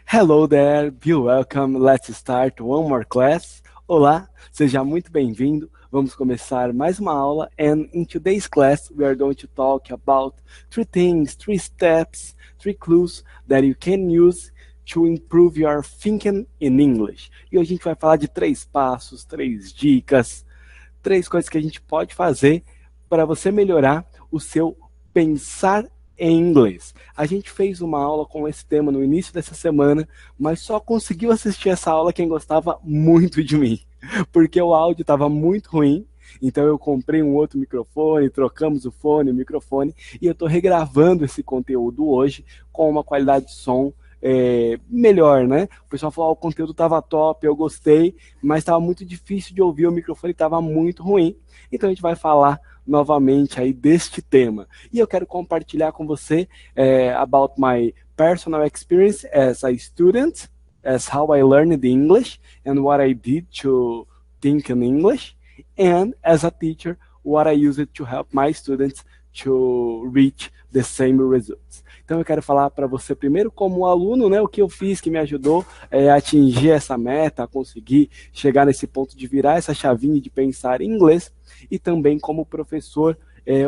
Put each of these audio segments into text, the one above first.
Hello there, be welcome, let's start one more class. Olá, seja muito bem-vindo. Vamos começar mais uma aula and in today's class we are going to talk about three things, three steps, three clues that you can use to improve your thinking in English. E hoje a gente vai falar de três passos, três dicas, três coisas que a gente pode fazer para você melhorar o seu pensar em inglês. A gente fez uma aula com esse tema no início dessa semana, mas só conseguiu assistir essa aula quem gostava muito de mim, porque o áudio estava muito ruim. Então eu comprei um outro microfone, trocamos o fone, o microfone, e eu estou regravando esse conteúdo hoje com uma qualidade de som melhor, né? O pessoal falou, o conteúdo estava top, eu gostei, mas estava muito difícil de ouvir, o microfone estava muito ruim. Então a gente vai falar novamente aí deste tema. E eu quero compartilhar com você about my personal experience as a student, as how I learned English and what I did to think in English, and as a teacher, what I used to help my students to reach the same results. Então eu quero falar para você primeiro como aluno, né, o que eu fiz que me ajudou a atingir essa meta, a conseguir chegar nesse ponto de virar essa chavinha de pensar em inglês, e também como professor,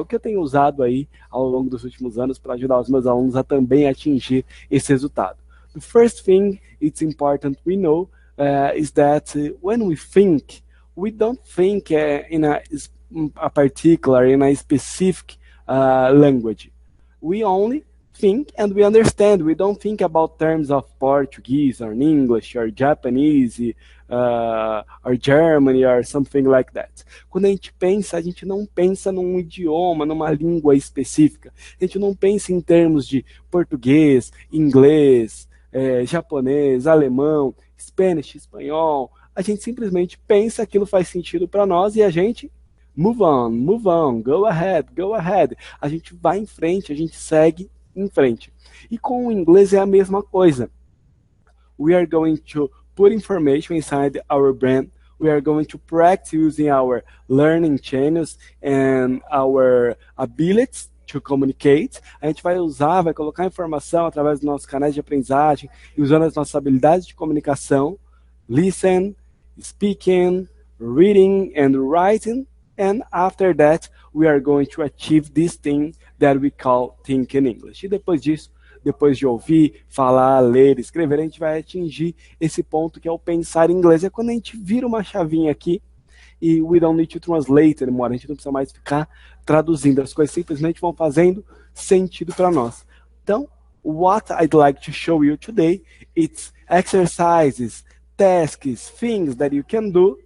o que eu tenho usado aí ao longo dos últimos anos para ajudar os meus alunos a também atingir esse resultado. The first thing it's important we know is that when we think, we don't think in a particular, in a specific language. We only think and we understand. We don't think about terms of Portuguese or English or Japanese or Germany or something like that. Quando a gente não pensa num idioma, numa língua específica. A gente não pensa em termos de português, inglês, japonês, alemão, Spanish, espanhol. A gente simplesmente pensa, aquilo faz sentido para nós e a gente move on, go ahead, go ahead. A gente vai em frente, a gente segue em frente. E com o inglês é a mesma coisa. We are going to put information inside our brain. We are going to practice using our learning channels and our abilities to communicate. A gente vai usar, vai colocar informação através dos nossos canais de aprendizagem e usando as nossas habilidades de comunicação, listen, speaking, reading and writing. And after that, we are going to achieve this thing that we call thinking English. E depois disso, depois de ouvir, falar, ler, escrever, a gente vai atingir esse ponto que é o pensar em inglês. É quando a gente vira uma chavinha aqui e we don't need to translate anymore. A gente não precisa mais ficar traduzindo. As coisas simplesmente vão fazendo sentido para nós. Então, what I'd like to show you today, it's exercises, tasks, things that you can do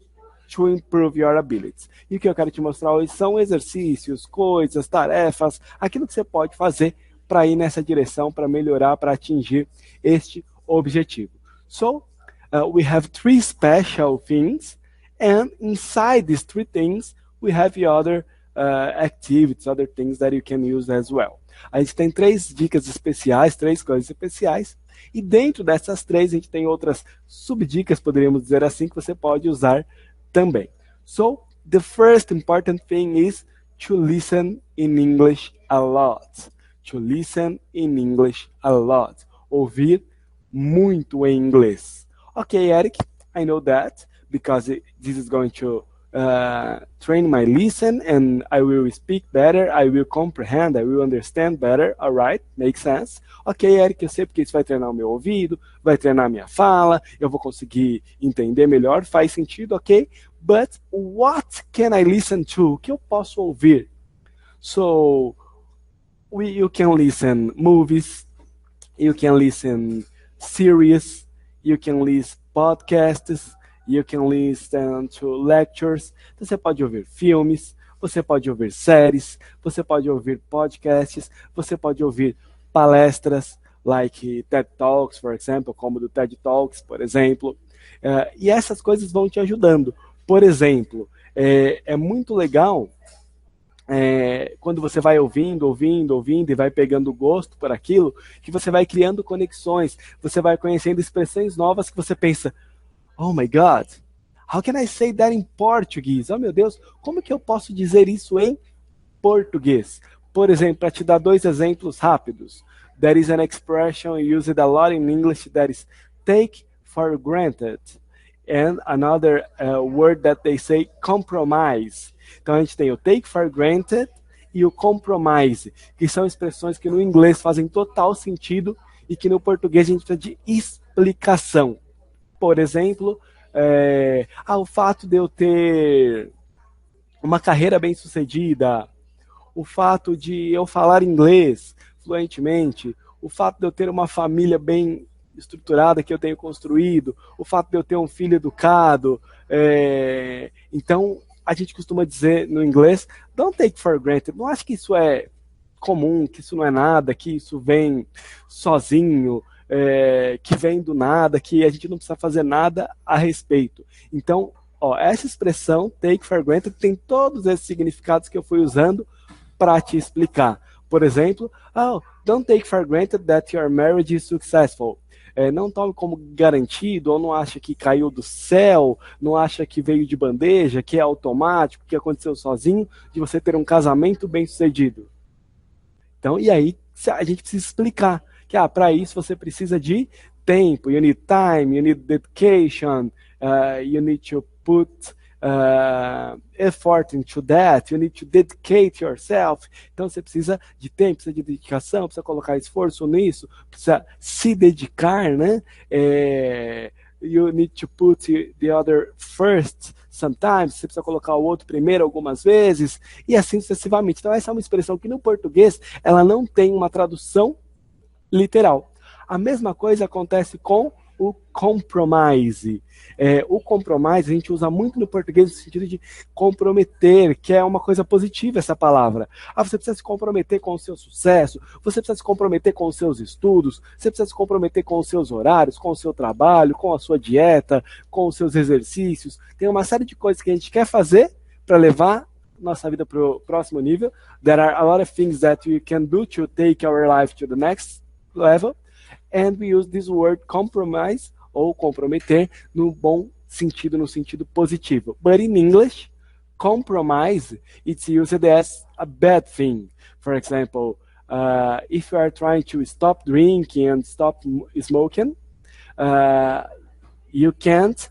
to improve your abilities. E o que eu quero te mostrar hoje são exercícios, coisas, tarefas, aquilo que você pode fazer para ir nessa direção, para melhorar, para atingir este objetivo. So, we have three special things, and inside these three things, we have the other activities, other things that you can use as well. A gente tem três dicas especiais, três coisas especiais, e dentro dessas três a gente tem outras subdicas, poderíamos dizer assim, que você pode usar também. So, the first important thing is to listen in English a lot. To listen in English a lot. Ouvir muito em inglês. Okay, Eric, I know that because this is going to train my listen and I will speak better, I will comprehend, I will understand better, alright, makes sense. Ok, Eric, eu sei porque isso vai treinar o meu ouvido, vai treinar a minha fala, eu vou conseguir entender melhor, faz sentido, ok? But what can I listen to? O que eu posso ouvir? So, you can listen movies, you can listen series, you can listen podcasts, you can listen to lectures. Você pode ouvir filmes, você pode ouvir séries, você pode ouvir podcasts, você pode ouvir palestras, like TED Talks, for example, como do TED Talks, por exemplo. E essas coisas vão te ajudando. Por exemplo, é muito legal quando você vai ouvindo e vai pegando gosto por aquilo, que você vai criando conexões, você vai conhecendo expressões novas que você pensa, oh my God, how can I say that in Portuguese? Oh meu Deus, como que eu posso dizer isso em português? Por exemplo, para te dar dois exemplos rápidos. there is an expression used a lot in English that is take for granted. And another word that they say, compromise. Então a gente tem o take for granted e o compromise, que são expressões que no inglês fazem total sentido e que no português a gente precisa de explicação. Por exemplo, o fato de eu ter uma carreira bem sucedida, o fato de eu falar inglês fluentemente, o fato de eu ter uma família bem estruturada que eu tenho construído, o fato de eu ter um filho educado. Então, a gente costuma dizer no inglês, don't take for granted. Não acho que isso é comum, que isso não é nada, que isso vem sozinho, que vem do nada, que a gente não precisa fazer nada a respeito. Então, essa expressão, take for granted, tem todos esses significados que eu fui usando para te explicar. Por exemplo, don't take for granted that your marriage is successful. Não tome como garantido, ou não acha que caiu do céu, não acha que veio de bandeja, que é automático, que aconteceu sozinho, de você ter um casamento bem sucedido. Então, e aí a gente precisa explicar que para isso você precisa de tempo, you need time, you need dedication, you need to put effort into that, you need to dedicate yourself. Então você precisa de tempo, precisa de dedicação, precisa colocar esforço nisso, precisa se dedicar, né? You need to put the other first sometimes, você precisa colocar o outro primeiro algumas vezes, e assim sucessivamente. Então essa é uma expressão que no português ela não tem uma tradução literal. A mesma coisa acontece com o compromise. O compromise a gente usa muito no português no sentido de comprometer, que é uma coisa positiva essa palavra. Você precisa se comprometer com o seu sucesso, você precisa se comprometer com os seus estudos, você precisa se comprometer com os seus horários, com o seu trabalho, com a sua dieta, com os seus exercícios. Tem uma série de coisas que a gente quer fazer para levar nossa vida para o próximo nível. There are a lot of things that we can do to take our life to the next level. And we use this word compromise, ou comprometer, no bom sentido, no sentido positivo. But in English, compromise, it's used as a bad thing. For example, if you are trying to stop drinking and stop smoking, you can't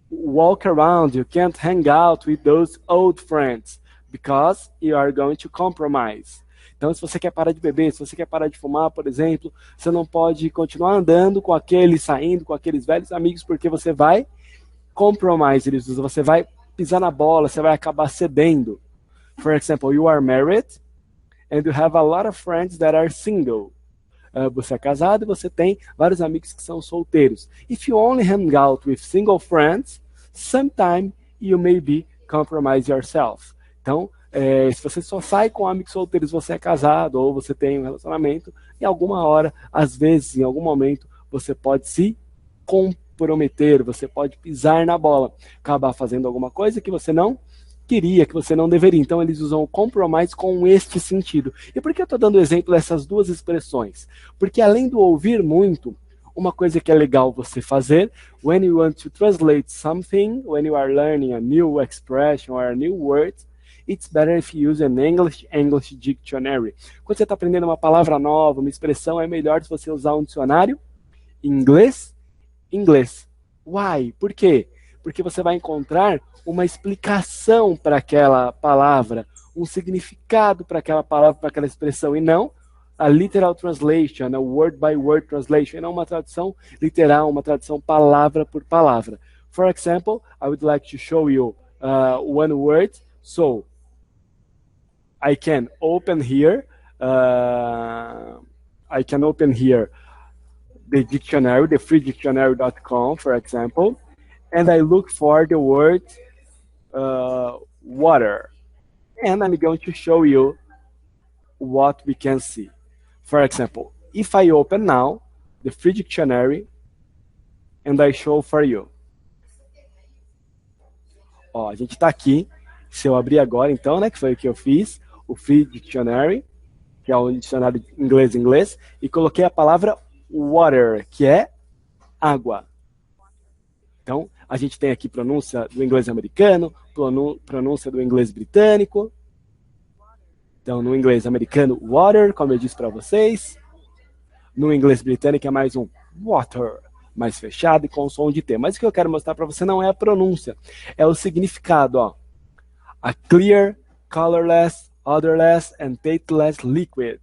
walk around, you can't hang out with those old friends, because you are going to compromise. Então, se você quer parar de beber, se você quer parar de fumar, por exemplo, você não pode continuar andando com aqueles, saindo com aqueles velhos amigos, porque você vai compromise, eles usam, você vai pisar na bola, você vai acabar cedendo. For example, you are married and you have a lot of friends that are single. Você é casado e você tem vários amigos que são solteiros. If you only hang out with single friends, sometime you may be compromise yourself. Então, se você só sai com amigos solteiros, você é casado ou você tem um relacionamento, em alguma hora, às vezes, em algum momento, você pode se comprometer, você pode pisar na bola, acabar fazendo alguma coisa que você não queria, que você não deveria. Então eles usam o compromise com este sentido. E por que eu estou dando exemplo dessas duas expressões? Porque além do ouvir muito, uma coisa que é legal você fazer, when you want to translate something, when you are learning a new expression or a new word, it's better if you use an English dictionary. Quando você está aprendendo uma palavra nova, uma expressão, é melhor se você usar um dicionário inglês. Why? Por quê? Porque você vai encontrar uma explicação para aquela palavra, um significado para aquela palavra, para aquela expressão, e não a literal translation, a word by word translation, e não uma tradução literal, uma tradução palavra por palavra. For example, I would like to show you one word. So, I can open here the dictionary, the freedictionary.com, for example, and I look for the word water. And I'm going to show you what we can see. For example, if I open now the free dictionary and I show for you. A gente está aqui. Se eu abrir agora, então, né, que foi o que eu fiz, o Free Dictionary, que é um dicionário inglês, e coloquei a palavra water, que é água. Então, a gente tem aqui pronúncia do inglês americano, pronúncia do inglês britânico. Então, no inglês americano, water, como eu disse para vocês. No inglês britânico é mais um water, mais fechado e com som de T. Mas o que eu quero mostrar para você não é a pronúncia, é o significado, ó. A clear, colorless, odorless, and tasteless liquid,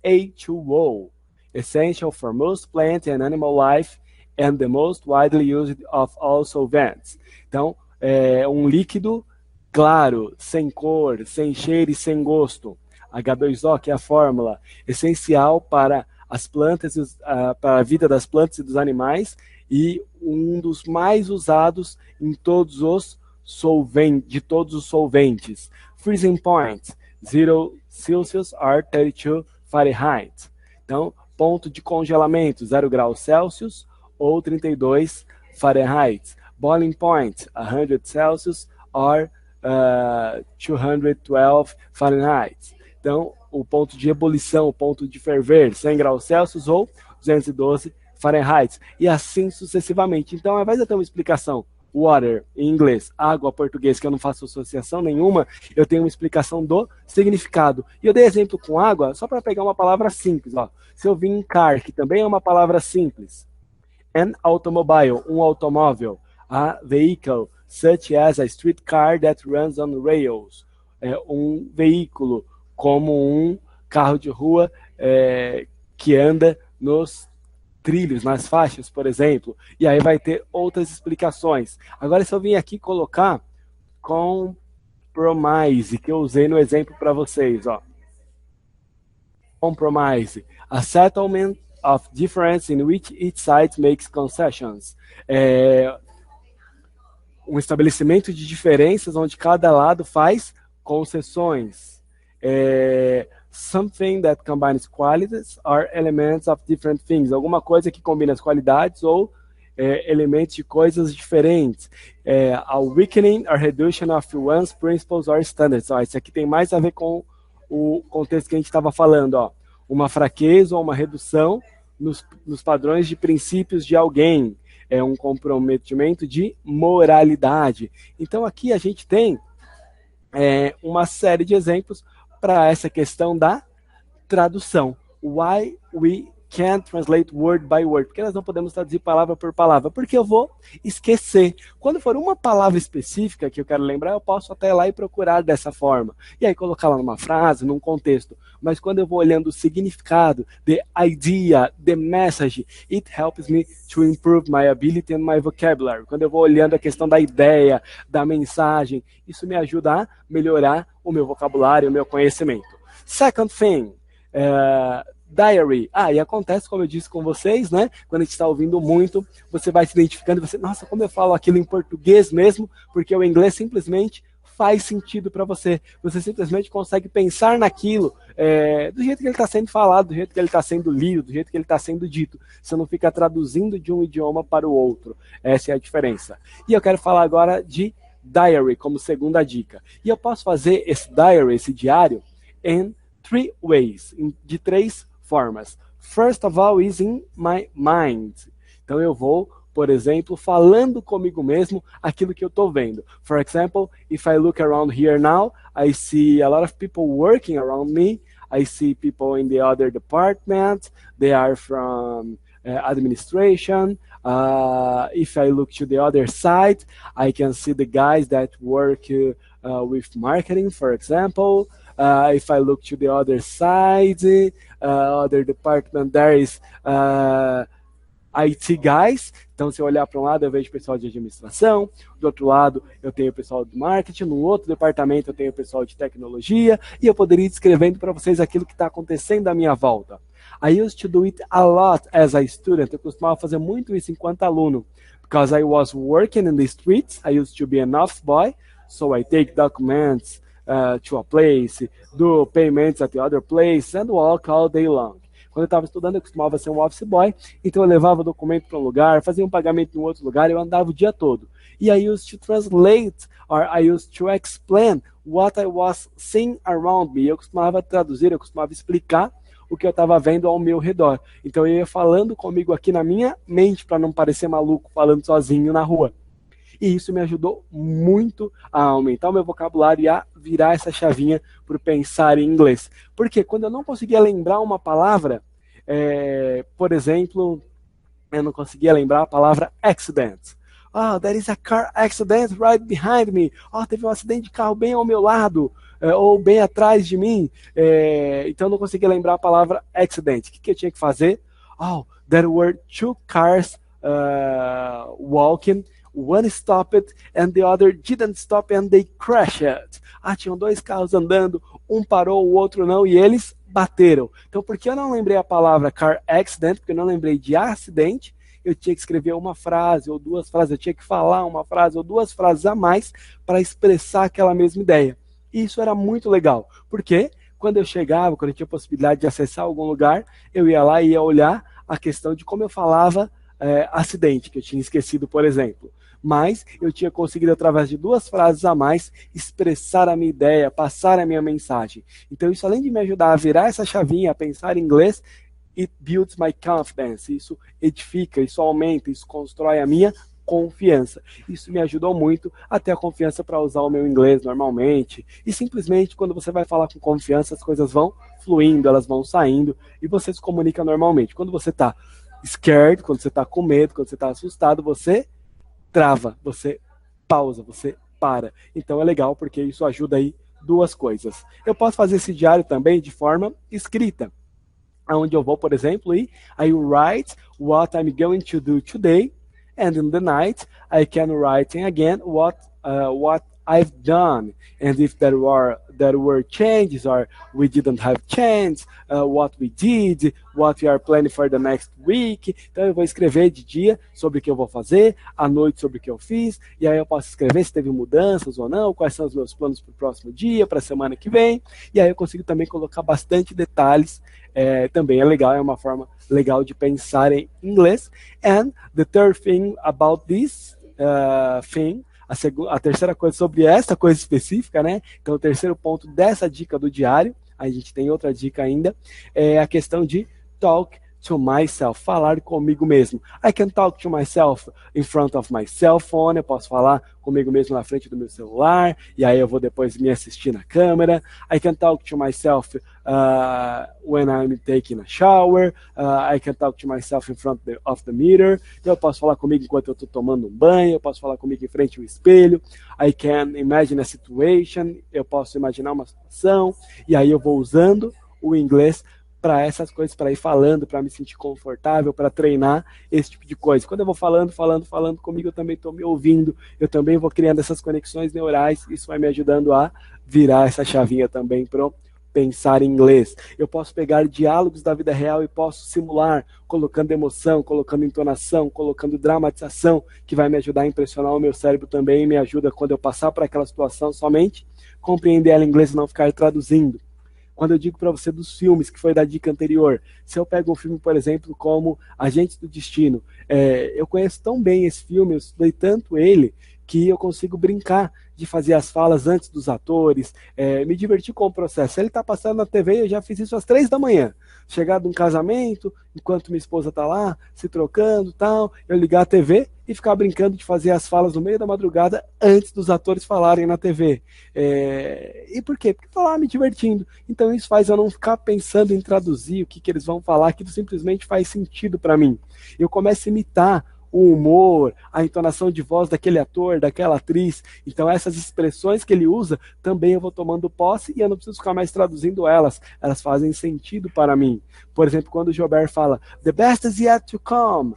H2O, essential for most plant and animal life and the most widely used of all solvents. Então, é um líquido claro, sem cor, sem cheiro e sem gosto. H2O, que é a fórmula essencial para as plantas, para a vida das plantas e dos animais, e um dos mais usados em todos os solventes. Freezing point, 0 Celsius or 32 Fahrenheit. Então, ponto de congelamento, 0 graus Celsius ou 32 Fahrenheit. Boiling point, 100 Celsius or 212 Fahrenheit. Então, o ponto de ebulição, o ponto de ferver, 100 graus Celsius ou 212 Fahrenheit. E assim sucessivamente. Então, ao invés de eu ter uma explicação, water, em inglês, água, português, que eu não faço associação nenhuma, eu tenho uma explicação do significado. E eu dei exemplo com água só para pegar uma palavra simples. Ó. Se eu vim em car, que também é uma palavra simples. An automobile, um automóvel. A vehicle, such as a streetcar that runs on rails. É um veículo, como um carro de rua que anda nos trilhos, nas faixas, por exemplo. E aí vai ter outras explicações. Agora, se eu vim aqui colocar compromise, que eu usei no exemplo para vocês, ó. Compromise, a settlement of difference in which each side makes concessions. Um estabelecimento de diferenças onde cada lado faz concessões. Something that combines qualities or elements of different things. Alguma coisa que combina as qualidades ou elementos de coisas diferentes. A weakening or reduction of one's principles or standards. Ó, isso aqui tem mais a ver com o contexto que a gente estava falando. Ó. Uma fraqueza ou uma redução nos padrões de princípios de alguém. É um comprometimento de moralidade. Então aqui a gente tem uma série de exemplos para essa questão da tradução. Why we can't translate word by word? Porque nós não podemos traduzir palavra por palavra, porque eu vou esquecer. Quando for uma palavra específica que eu quero lembrar, eu posso até ir lá e procurar dessa forma. E aí colocar lá numa frase, num contexto. Mas quando eu vou olhando o significado, the idea, the message, it helps me to improve my ability and my vocabulary. Quando eu vou olhando a questão da ideia, da mensagem, isso me ajuda a melhorar o meu vocabulário, o meu conhecimento. Second thing, diary. E acontece, como eu disse com vocês, né? Quando a gente está ouvindo muito, você vai se identificando e você, nossa, como eu falo aquilo em português mesmo, porque o inglês simplesmente faz sentido para você. Você simplesmente consegue pensar naquilo do jeito que ele está sendo falado, do jeito que ele está sendo lido, do jeito que ele está sendo dito. Você não fica traduzindo de um idioma para o outro. Essa é a diferença. E eu quero falar agora de diary como segunda dica. E eu posso fazer esse diary, esse diário, in 3 ways, de 3 formas. First of all is in my mind. Então eu vou, por exemplo, falando comigo mesmo aquilo que eu estou vendo. For example, if I look around here now, I see a lot of people working around me. I see people in the other department. They are from administration. If I look to the other side, I can see the guys that work with marketing, for example. If I look to the other side, other department, there is IT guys. Então, se eu olhar para um lado, eu vejo pessoal de administração. Do outro lado, eu tenho o pessoal de marketing. No outro departamento, eu tenho o pessoal de tecnologia. E eu poderia ir descrevendo para vocês aquilo que está acontecendo à minha volta. I used to do it a lot as a student. Eu costumava fazer muito isso enquanto aluno. Because I was working in the streets. I used to be an office boy. So I take documents to a place, do payments at the other place, and walk all day long. Quando eu estava estudando, eu costumava ser um office boy, então eu levava o documento para um lugar, fazia um pagamento em outro lugar, eu andava o dia todo. E I used to translate, or I used to explain what I was seeing around me. Eu costumava traduzir, eu costumava explicar o que eu estava vendo ao meu redor. Então eu ia falando comigo aqui na minha mente, para não parecer maluco falando sozinho na rua. E isso me ajudou muito a aumentar o meu vocabulário e a virar essa chavinha para pensar em inglês. Porque quando eu não conseguia lembrar uma palavra, Por exemplo, eu não conseguia lembrar a palavra accident. Oh, there is a car accident right behind me. Oh, teve um acidente de carro bem ao meu lado, ou bem atrás de mim. Então eu não conseguia lembrar a palavra accident. O que eu tinha que fazer? Oh, there were two cars walking. One stopped and the other didn't stop and they crashed. Tinham dois carros andando, um parou, o outro não, e eles bateram. Então, porque eu não lembrei a palavra car accident, porque eu não lembrei de acidente, eu tinha que escrever uma frase ou duas frases, eu tinha que falar uma frase ou duas frases a mais para expressar aquela mesma ideia. E isso era muito legal, porque quando eu chegava, quando eu tinha a possibilidade de acessar algum lugar, eu ia lá e ia olhar a questão de como eu falava acidente, que eu tinha esquecido, por exemplo. Mas eu tinha conseguido, através de duas frases a mais, expressar a minha ideia, passar a minha mensagem. Então isso, além de me ajudar a virar essa chavinha, a pensar em inglês, it builds my confidence. Isso edifica, isso aumenta, isso constrói a minha confiança. Isso me ajudou muito a ter a confiança para usar o meu inglês normalmente. E simplesmente, quando você vai falar com confiança, as coisas vão fluindo, elas vão saindo e você se comunica normalmente. Quando você está scared, quando você está com medo, quando você está assustado, você trava, você pausa, você para. Então é legal porque isso ajuda aí duas coisas. Eu posso fazer esse diário também de forma escrita, onde eu vou, por exemplo, e I write what I'm going to do today, and in the night I can write again what I've done, and if there were changes or we didn't have change, what we did, what we are planning for the next week. Então eu vou escrever de dia sobre o que eu vou fazer, à noite sobre o que eu fiz, e aí eu posso escrever se teve mudanças ou não, quais são os meus planos para o próximo dia, para a semana que vem, e aí eu consigo também colocar bastante detalhes. Também é legal, é uma forma legal de pensar em inglês. And the third thing about this thing, a terceira coisa sobre essa coisa específica, né? Então, o terceiro ponto dessa dica do diário, a gente tem outra dica ainda, é a questão de talk to myself, falar comigo mesmo. I can talk to myself in front of my cell phone, eu posso falar comigo mesmo na frente do meu celular, e aí eu vou depois me assistir na câmera. I can talk to myself when I'm taking a shower. I can talk to myself in front of the mirror. Então eu posso falar comigo enquanto eu estou tomando um banho, eu posso falar comigo em frente ao espelho. I can imagine a situation, eu posso imaginar uma situação, e aí eu vou usando o inglês para essas coisas, para ir falando, para me sentir confortável, para treinar esse tipo de coisa. Quando eu vou falando comigo, eu também estou me ouvindo, eu também vou criando essas conexões neurais, isso vai me ajudando a virar essa chavinha também para pensar em inglês. Eu posso pegar diálogos da vida real e posso simular, colocando emoção, colocando entonação, colocando dramatização, que vai me ajudar a impressionar o meu cérebro também, e me ajuda quando eu passar por aquela situação somente, compreender ela em inglês e não ficar traduzindo. Quando eu digo para você dos filmes, que foi da dica anterior, se eu pego um filme, por exemplo, como Agentes do Destino, eu conheço tão bem esse filme, eu estudei tanto ele, que eu consigo brincar de fazer as falas antes dos atores, me divertir com o processo. Se ele está passando na TV, eu já fiz isso às 3 da manhã. Chegar de um casamento, enquanto minha esposa está lá, se trocando e tal, eu ligar a TV e ficar brincando de fazer as falas no meio da madrugada antes dos atores falarem na TV. E por quê? Porque estou lá me divertindo. Então isso faz eu não ficar pensando em traduzir o que eles vão falar, aquilo simplesmente faz sentido para mim. Eu começo a imitar o humor, a entonação de voz daquele ator, daquela atriz. Então essas expressões que ele usa, também eu vou tomando posse e eu não preciso ficar mais traduzindo elas. Elas fazem sentido para mim. Por exemplo, quando o Joubert fala "The best is yet to come",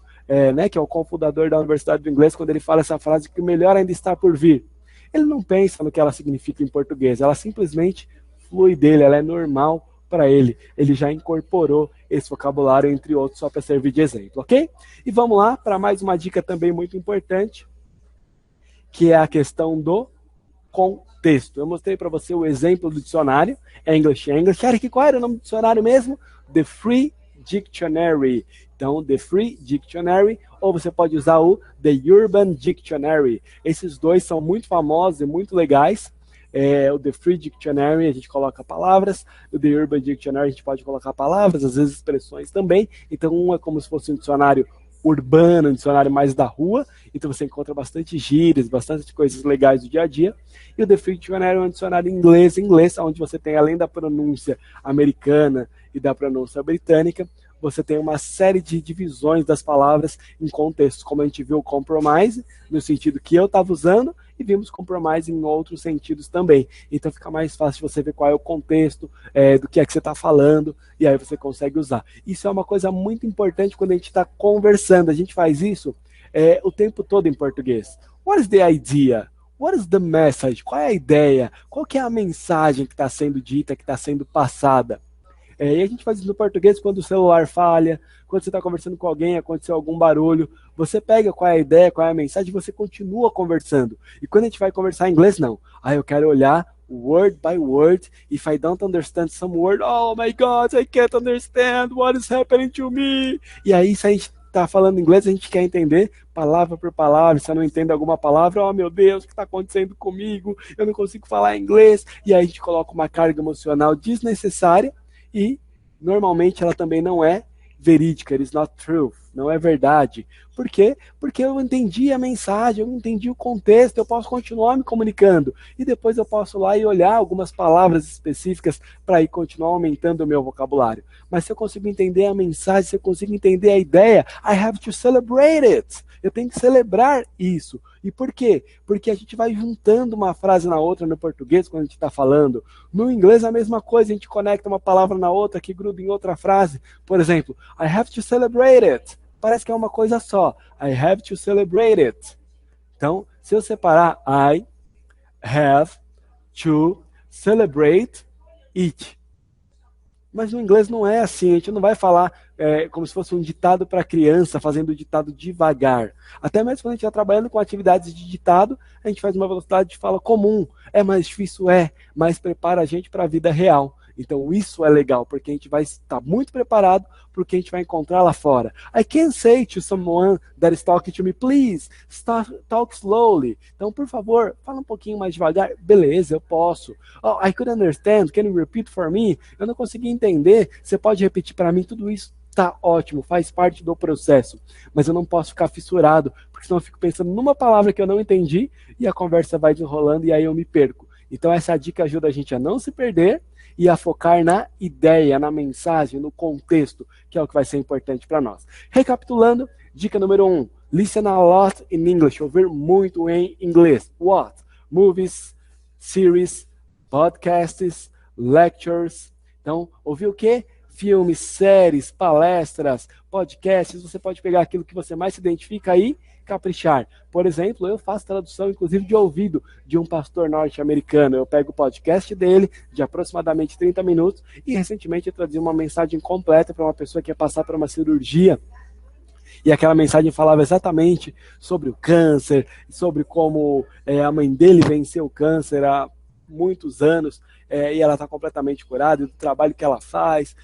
que é o cofundador da Universidade do Inglês, quando ele fala essa frase que o melhor ainda está por vir. Ele não pensa no que ela significa em português, ela simplesmente flui dele, ela é normal para ele. Ele já incorporou esse vocabulário, entre outros, só para servir de exemplo, ok? E vamos lá para mais uma dica também muito importante, que é a questão do contexto. Eu mostrei para você o exemplo do dicionário, English. Eric, qual era o nome do dicionário mesmo? The Free Dictionary. Então, The Free Dictionary, ou você pode usar o The Urban Dictionary. Esses dois são muito famosos e muito legais. O The Free Dictionary a gente coloca palavras, o The Urban Dictionary a gente pode colocar palavras, às vezes expressões também. Então um é como se fosse um dicionário urbano, um dicionário mais da rua, então você encontra bastante gírias, bastante coisas legais do dia a dia. E o The Free Dictionary é um dicionário inglês, onde você tem, além da pronúncia americana e da pronúncia britânica, você tem uma série de divisões das palavras em contextos, como a gente viu o compromise, no sentido que eu estava usando, e vimos compromise em outros sentidos também. Então fica mais fácil de você ver qual é o contexto do que é que você está falando, e aí você consegue usar. Isso é uma coisa muito importante quando a gente está conversando. A gente faz isso o tempo todo em português. What is the idea? What is the message? Qual é a ideia? Qual que é a mensagem que está sendo dita, que está sendo passada? E a gente faz isso no português quando o celular falha, quando você está conversando com alguém, aconteceu algum barulho, você pega qual é a ideia, qual é a mensagem, e você continua conversando. E quando a gente vai conversar em inglês, não. Eu quero olhar word by word, if I don't understand some word, oh my God, I can't understand, what is happening to me? E aí, se a gente está falando inglês, a gente quer entender palavra por palavra. Se eu não entendo alguma palavra, oh meu Deus, o que está acontecendo comigo? Eu não consigo falar inglês. E aí a gente coloca uma carga emocional desnecessária e normalmente ela também não é verídica, it is not true, não é verdade. Por quê? Porque eu entendi a mensagem, eu entendi o contexto, eu posso continuar me comunicando. E depois eu posso ir lá e olhar algumas palavras específicas para ir continuar aumentando o meu vocabulário. Mas se eu consigo entender a mensagem, se eu consigo entender a ideia, I have to celebrate it. Eu tenho que celebrar isso. E por quê? Porque a gente vai juntando uma frase na outra no português quando a gente está falando. No inglês a mesma coisa, a gente conecta uma palavra na outra que gruda em outra frase. Por exemplo, I have to celebrate it. Parece que é uma coisa só. I have to celebrate it. Então, se eu separar I have to celebrate it. Mas no inglês não é assim, a gente não vai falar como se fosse um ditado para criança, fazendo o ditado devagar. Até mesmo quando a gente está trabalhando com atividades de ditado, a gente faz uma velocidade de fala comum. É mais difícil, mas prepara a gente para a vida real. Então isso é legal, porque a gente vai estar muito preparado para o que a gente vai encontrar lá fora. I can't say to someone that is talking to me, please, talk slowly. Então, por favor, fala um pouquinho mais devagar. Beleza, eu posso. Oh, I couldn't understand, can you repeat for me? Eu não consegui entender, você pode repetir para mim? Tudo isso tá ótimo, faz parte do processo. Mas eu não posso ficar fissurado, porque senão eu fico pensando numa palavra que eu não entendi e a conversa vai desenrolando e aí eu me perco. Então essa dica ajuda a gente a não se perder e a focar na ideia, na mensagem, no contexto, que é o que vai ser importante para nós. Recapitulando, dica número 1, listen a lot in English, ouvir muito em inglês. What? Movies, series, podcasts, lectures. Então, ouvir o quê? Filmes, séries, palestras, podcasts, você pode pegar aquilo que você mais se identifica e caprichar. Por exemplo, eu faço tradução, inclusive, de ouvido de um pastor norte-americano. Eu pego o podcast dele, de aproximadamente 30 minutos, e recentemente eu traduzi uma mensagem completa para uma pessoa que ia passar por uma cirurgia. E aquela mensagem falava exatamente sobre o câncer, sobre como a mãe dele venceu o câncer há muitos anos, e ela está completamente curada, e do trabalho que ela faz,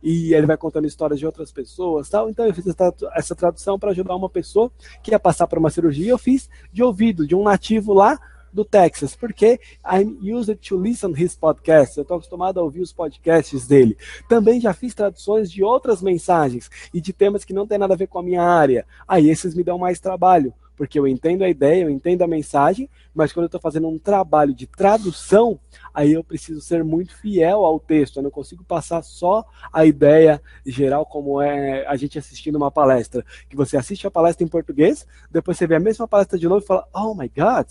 e ele vai contando histórias de outras pessoas, tal. Então eu fiz essa tradução para ajudar uma pessoa que ia passar por uma cirurgia, e eu fiz de ouvido, de um nativo lá do Texas, porque I'm used to listen his podcasts, eu estou acostumado a ouvir os podcasts dele. Também já fiz traduções de outras mensagens e de temas que não tem nada a ver com a minha área. Aí esses me dão mais trabalho, porque eu entendo a ideia, eu entendo a mensagem, mas quando eu estou fazendo um trabalho de tradução, aí eu preciso ser muito fiel ao texto, eu não consigo passar só a ideia geral, como é a gente assistindo uma palestra, que você assiste a palestra em português, depois você vê a mesma palestra de novo e fala, oh my God,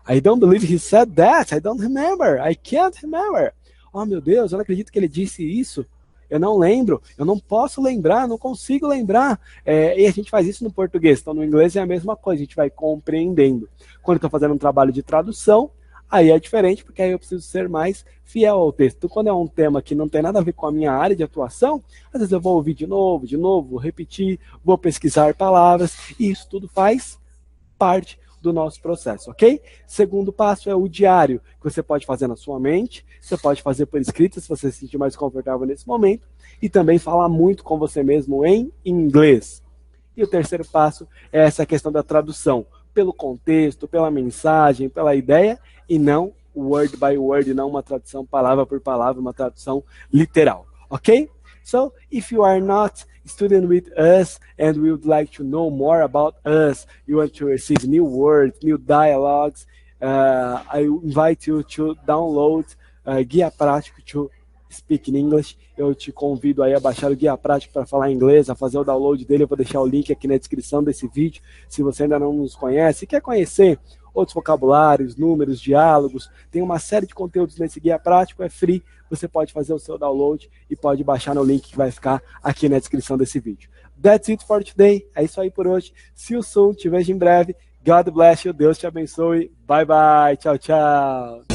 I don't believe he said that, I don't remember, I can't remember. Oh meu Deus, eu não acredito que ele disse isso. Eu não lembro, eu não posso lembrar, não consigo lembrar. E a gente faz isso no português, então no inglês é a mesma coisa, a gente vai compreendendo. Quando eu estou fazendo um trabalho de tradução, aí é diferente, porque aí eu preciso ser mais fiel ao texto. Então, quando é um tema que não tem nada a ver com a minha área de atuação, às vezes eu vou ouvir de novo, vou repetir, vou pesquisar palavras, e isso tudo faz parte do nosso processo, ok? Segundo passo é o diário, que você pode fazer na sua mente, você pode fazer por escrita, se você se sentir mais confortável nesse momento, e também falar muito com você mesmo em inglês. E o terceiro passo é essa questão da tradução, pelo contexto, pela mensagem, pela ideia, e não word by word, não uma tradução palavra por palavra, uma tradução literal, ok? So, if you are not studying with us and we would like to know more about us, you want to receive new words, new dialogues, I invite you to download Guia Prático to Speak English. Eu te convido aí a baixar o Guia Prático para Falar Inglês, a fazer o download dele. Eu vou deixar o link aqui na descrição desse vídeo. Se você ainda não nos conhece e quer conhecer outros vocabulários, números, diálogos, tem uma série de conteúdos nesse Guia Prático, é free. Você pode fazer o seu download e pode baixar no link que vai ficar aqui na descrição desse vídeo. That's it for today. É isso aí por hoje. See you soon. Te vejo em breve. God bless you. Deus te abençoe. Bye, bye. Tchau, tchau.